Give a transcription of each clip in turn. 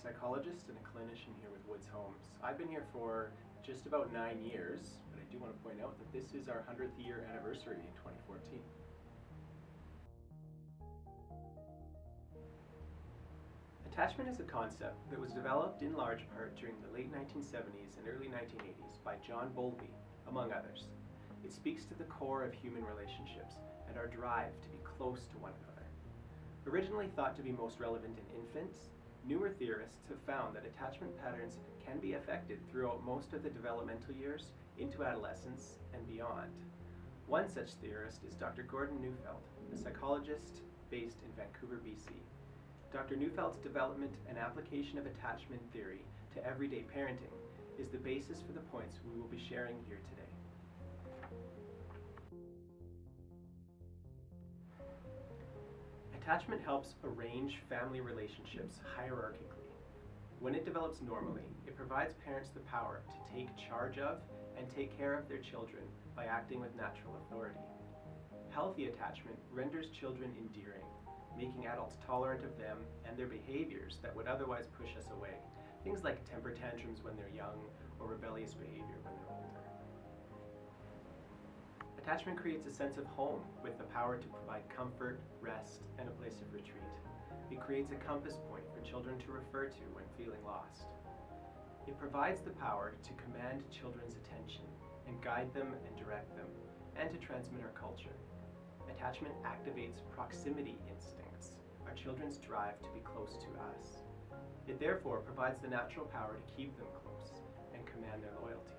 psychologist and a clinician here with Woods Homes. I've been here for just about 9 years, but I do want to point out that this is our 100th year anniversary in 2014. Attachment is a concept that was developed in large part during the late 1970s and early 1980s by John Bowlby, among others. It speaks to the core of human relationships and our drive to be close to one another. Originally thought to be most relevant in infants, newer theorists have found that attachment patterns can be affected throughout most of the developmental years into adolescence and beyond. One such theorist is Dr. Gordon Neufeld, a psychologist based in Vancouver, BC. Dr. Neufeld's development and application of attachment theory to everyday parenting is the basis for the points we will be sharing here today. Attachment helps arrange family relationships hierarchically. When it develops normally, it provides parents the power to take charge of and take care of their children by acting with natural authority. Healthy attachment renders children endearing, making adults tolerant of them and their behaviors that would otherwise push us away. Things like temper tantrums when they're young or rebellious behavior when they're older. Attachment creates a sense of home with the power to provide comfort, rest, and a place of retreat. It creates a compass point for children to refer to when feeling lost. It provides the power to command children's attention and guide them and direct them, and to transmit our culture. Attachment activates proximity instincts, our children's drive to be close to us. It therefore provides the natural power to keep them close and command their loyalty.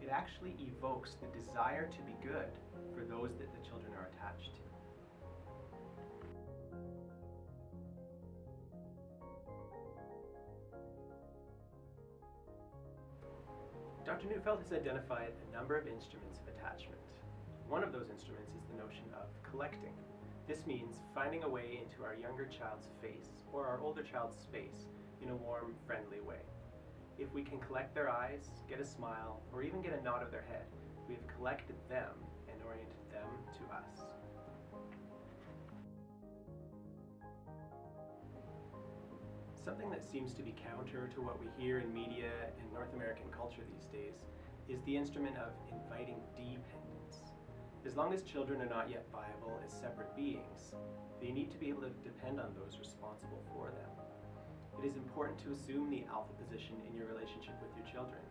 It actually evokes the desire to be good for those that the children are attached to. Dr. Neufeld has identified a number of instruments of attachment. One of those instruments is the notion of collecting. This means finding a way into our younger child's face or our older child's space in a warm, friendly way. If we can collect their eyes, get a smile, or even get a nod of their head, we have collected them and oriented them to us. Something that seems to be counter to what we hear in media and North American culture these days is the instrument of inviting dependence. As long as children are not yet viable as separate beings, they need to be able to depend on those responsible for them. It is important to assume the alpha position in your relationship with your children.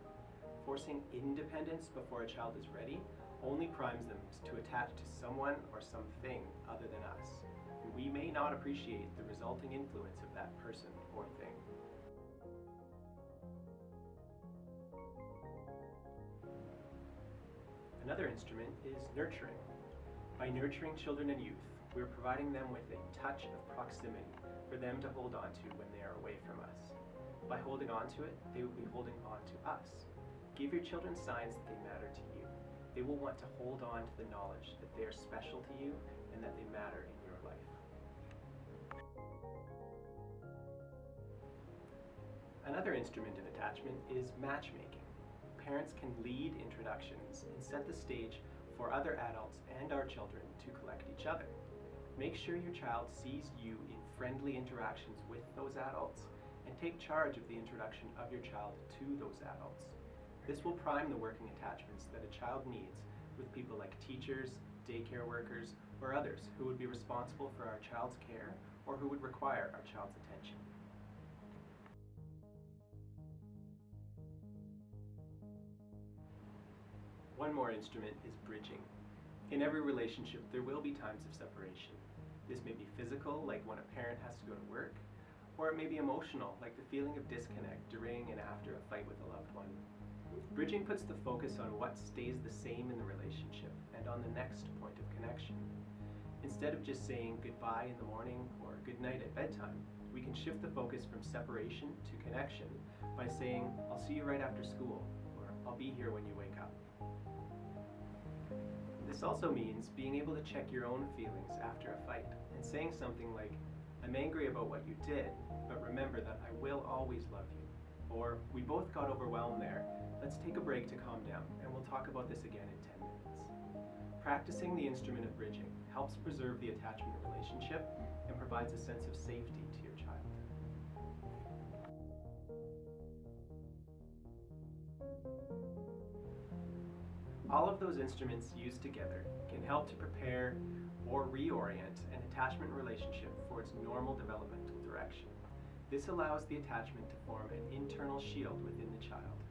Forcing independence before a child is ready only primes them to attach to someone or something other than us. And we may not appreciate the resulting influence of that person or thing. Another instrument is nurturing. By nurturing children and youth, we're providing them with a touch of proximity for them to hold on to when they are away from us. By holding on to it, they will be holding on to us. Give your children signs that they matter to you. They will want to hold on to the knowledge that they are special to you and that they matter in your life. Another instrument of attachment is matchmaking. Parents can lead introductions and set the stage for other adults and our children to collect each other. Make sure your child sees you in friendly interactions with those adults and take charge of the introduction of your child to those adults. This will prime the working attachments that a child needs with people like teachers, daycare workers, or others who would be responsible for our child's care or who would require our child's attention. One more instrument is bridging. In every relationship, there will be times of separation. This may be physical, like when a parent has to go to work, or it may be emotional, like the feeling of disconnect during and after a fight with a loved one. Bridging puts the focus on what stays the same in the relationship and on the next point of connection. Instead of just saying goodbye in the morning or good night at bedtime, we can shift the focus from separation to connection by saying, "I'll see you right after school," or "I'll be here when you wake up." This also means being able to check your own feelings after a fight and saying something like, "I'm angry about what you did, but remember that I will always love you." Or, "We both got overwhelmed there. Let's take a break to calm down and we'll talk about this again in 10 minutes. Practicing the instrument of bridging helps preserve the attachment relationship and provides a sense of safety to your child. All of those instruments used together can help to prepare or reorient an attachment relationship for its normal developmental direction. This allows the attachment to form an internal shield within the child.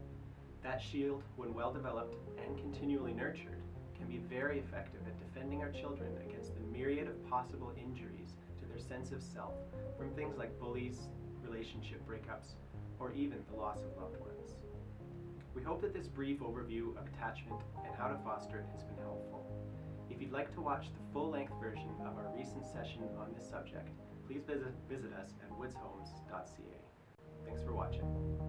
That shield, when well developed and continually nurtured, can be very effective at defending our children against the myriad of possible injuries to their sense of self from things like bullies, relationship breakups, or even the loss of loved ones. We hope that this brief overview of attachment and how to foster it has been helpful. If you'd like to watch the full-length version of our recent session on this subject, please visit us at woodshomes.ca. Thanks for watching.